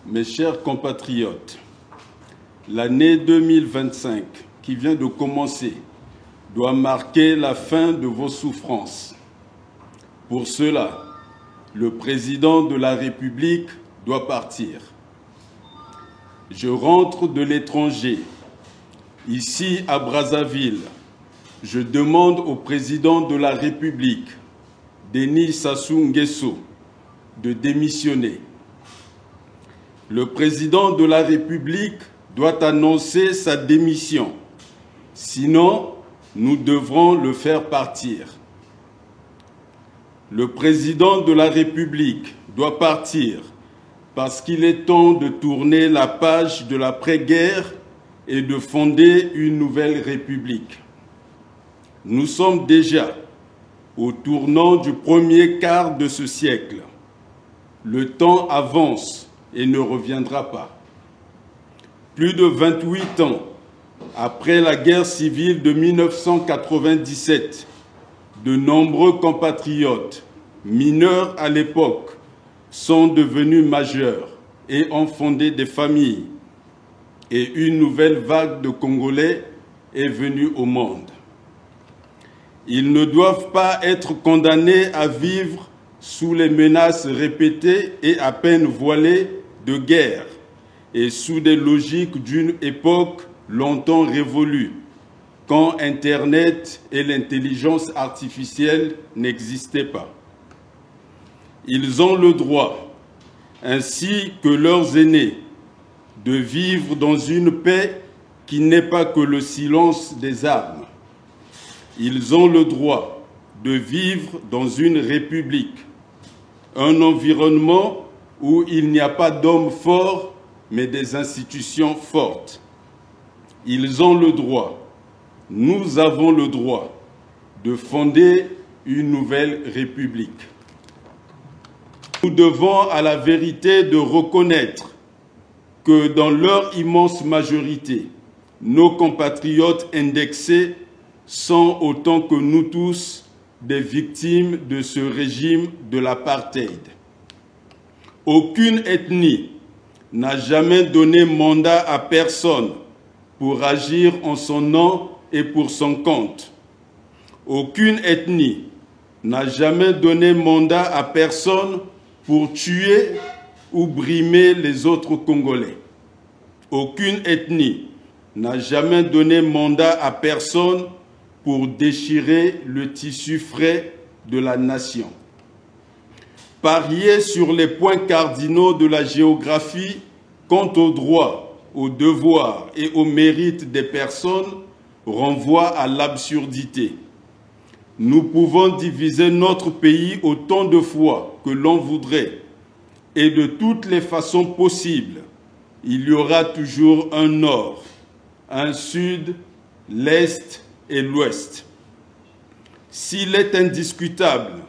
Mes chers compatriotes, l'année 2025 qui vient de commencer doit marquer la fin de vos souffrances. Pour cela, le président de la République doit partir. Je rentre de l'étranger. Ici, à Brazzaville, je demande au président de la République, Denis Sassou Nguesso, de démissionner. Le président de la République doit annoncer sa démission. Sinon, nous devrons le faire partir. Le président de la République doit partir parce qu'il est temps de tourner la page de l'après-guerre et de fonder une nouvelle République. Nous sommes déjà au tournant du premier quart de ce siècle. Le temps avance et ne reviendra pas. Plus de 28 ans après la guerre civile de 1997, de nombreux compatriotes, mineurs à l'époque, sont devenus majeurs et ont fondé des familles. Et une nouvelle vague de Congolais est venue au monde. Ils ne doivent pas être condamnés à vivre sous les menaces répétées et à peine voilées de guerre et sous des logiques d'une époque longtemps révolue, quand Internet et l'intelligence artificielle n'existaient pas. Ils ont le droit, ainsi que leurs aînés, de vivre dans une paix qui n'est pas que le silence des armes. Ils ont le droit de vivre dans une république, un environnement où il n'y a pas d'hommes forts, mais des institutions fortes. Ils ont le droit, nous avons le droit de fonder une nouvelle république. Nous devons à la vérité de reconnaître que dans leur immense majorité, nos compatriotes indexés sont autant que nous tous des victimes de ce régime de l'apartheid. Aucune ethnie n'a jamais donné mandat à personne pour agir en son nom et pour son compte. Aucune ethnie n'a jamais donné mandat à personne pour tuer ou brimer les autres Congolais. Aucune ethnie n'a jamais donné mandat à personne pour déchirer le tissu frais de la nation. Parier sur les points cardinaux de la géographie quant aux droits, aux devoirs et aux mérites des personnes renvoie à l'absurdité. Nous pouvons diviser notre pays autant de fois que l'on voudrait et de toutes les façons possibles. Il y aura toujours un nord, un sud, l'est et l'ouest. S'il est indiscutable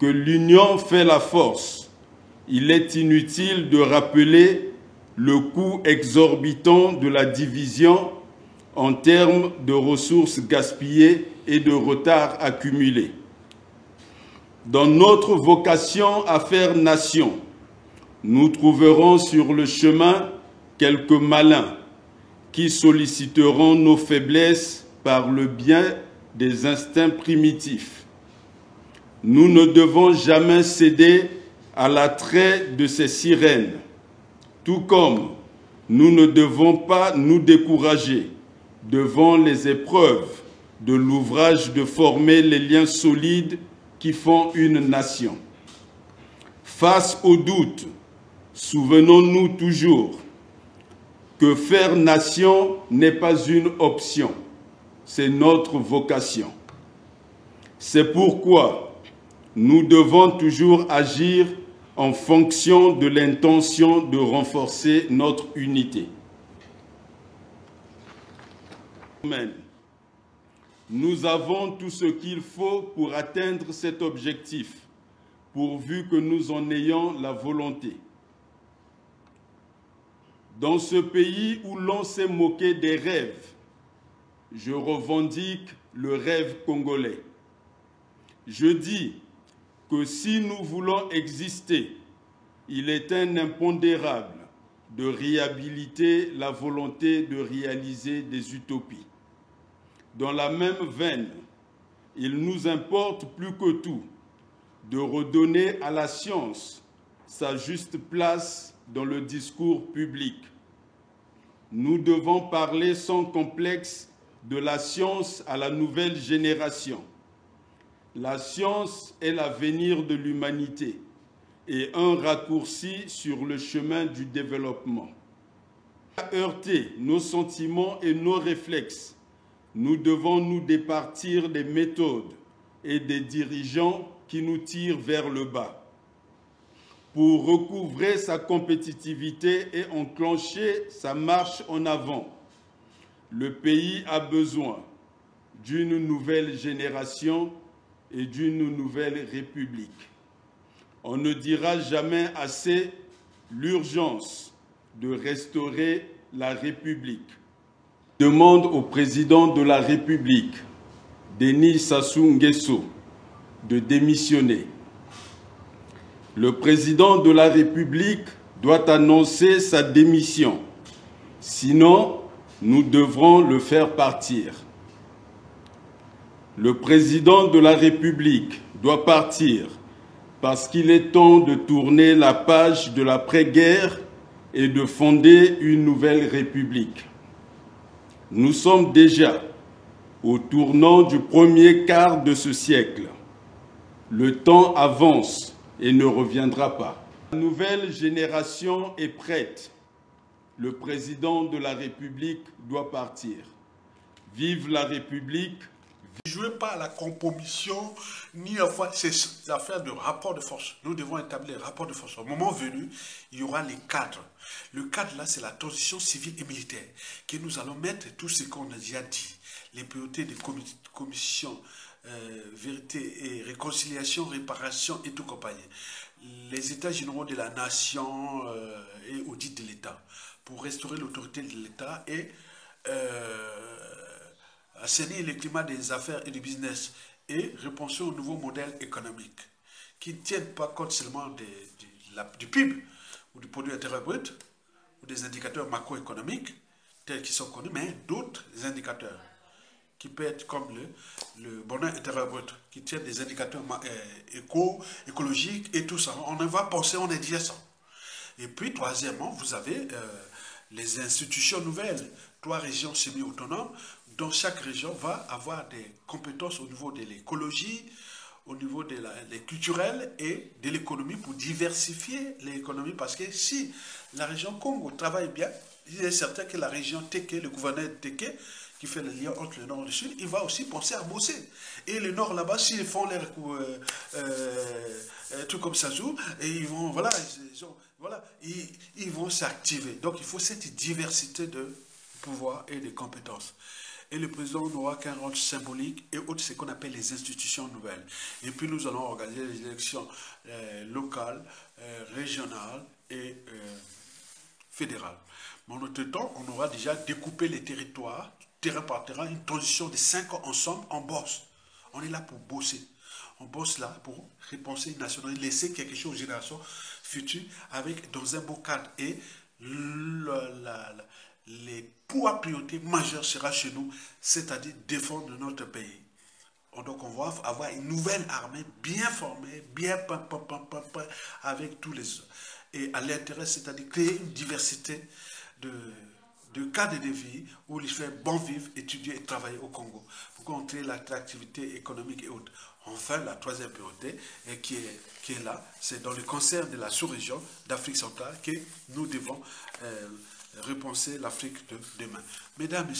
que l'union fait la force, il est inutile de rappeler le coût exorbitant de la division en termes de ressources gaspillées et de retard accumulé. Dans notre vocation à faire nation, nous trouverons sur le chemin quelques malins qui solliciteront nos faiblesses par le biais des instincts primitifs. Nous ne devons jamais céder à l'attrait de ces sirènes, tout comme nous ne devons pas nous décourager devant les épreuves de l'ouvrage de former les liens solides qui font une nation. Face aux doutes, souvenons-nous toujours que faire nation n'est pas une option, c'est notre vocation. C'est pourquoi nous devons toujours agir en fonction de l'intention de renforcer notre unité. Amen. Nous avons tout ce qu'il faut pour atteindre cet objectif, pourvu que nous en ayons la volonté. Dans ce pays où l'on s'est moqué des rêves, je revendique le rêve congolais. Je dis que si nous voulons exister, il est un impondérable de réhabiliter la volonté de réaliser des utopies. Dans la même veine, il nous importe plus que tout de redonner à la science sa juste place dans le discours public. Nous devons parler sans complexe de la science à la nouvelle génération. La science est l'avenir de l'humanité et un raccourci sur le chemin du développement. Pour heurter nos sentiments et nos réflexes, nous devons nous départir des méthodes et des dirigeants qui nous tirent vers le bas. Pour recouvrer sa compétitivité et enclencher sa marche en avant, le pays a besoin d'une nouvelle génération et d'une nouvelle république. On ne dira jamais assez l'urgence de restaurer la République. Demande au président de la République, Denis Sassou Nguesso, de démissionner. Le président de la République doit annoncer sa démission. Sinon, nous devrons le faire partir. Le président de la République doit partir parce qu'il est temps de tourner la page de l'après-guerre et de fonder une nouvelle République. Nous sommes déjà au tournant du premier quart de ce siècle. Le temps avance et ne reviendra pas. La nouvelle génération est prête. Le président de la République doit partir. Vive la République! Ne jouez pas à la compromission, ni à ces affaires de rapport de force. Nous devons établir un rapport de force. Au moment venu, il y aura les cadres. Le cadre là, c'est la transition civile et militaire. Que nous allons mettre tout ce qu'on a déjà dit. Les priorités des commissions, vérité et réconciliation, réparation et tout compagnie. Les états généraux de la nation et audit de l'État. Pour restaurer l'autorité de l'État et assainir le climat des affaires et du business et repenser au nouveau modèle économique qui ne tiennent pas compte seulement du PIB ou du produit intérieur brut ou des indicateurs macroéconomiques tels qu'ils sont connus, mais d'autres indicateurs qui peuvent être comme le bonheur intérieur brut, qui tiennent des indicateurs écologiques et tout ça. On va penser, on est adjacent. Et puis, troisièmement, vous avez les institutions nouvelles, 3 régions semi-autonomes, dont chaque région va avoir des compétences au niveau de l'écologie, au niveau de culturel et de l'économie pour diversifier l'économie. Parce que si la région Congo travaille bien, il est certain que la région Téké, le gouverneur Téké, qui fait le lien entre le nord et le sud, il va aussi penser à bosser. Et le nord là-bas, s'ils font les trucs comme ça, et ils vont, ils vont s'activer. Donc il faut cette diversité de pouvoir et de compétences. Et le président n'aura qu'un rôle symbolique et autre, ce qu'on appelle les institutions nouvelles. Et puis nous allons organiser les élections locales, régionales et fédérales. Mais en notre temps, on aura déjà découpé les territoires, terrain par terrain, une transition de 5 ans ensemble, on bosse. On est là pour bosser. On bosse là pour repenser une nationalité, laisser quelque chose aux générations futures dans un beau cadre. Et les poids priorité majeurs sera chez nous, c'est-à-dire défendre notre pays. Donc on va avoir une nouvelle armée bien formée, bien avec tous les... Et à l'intérêt, c'est-à-dire créer une diversité de cadres de vie où il fait bon vivre, étudier et travailler au Congo pour contrer l'attractivité économique et autres. Enfin, la troisième priorité qui est là, c'est dans le concert de la sous-région d'Afrique centrale que nous devons repenser l'Afrique de demain. Mesdames et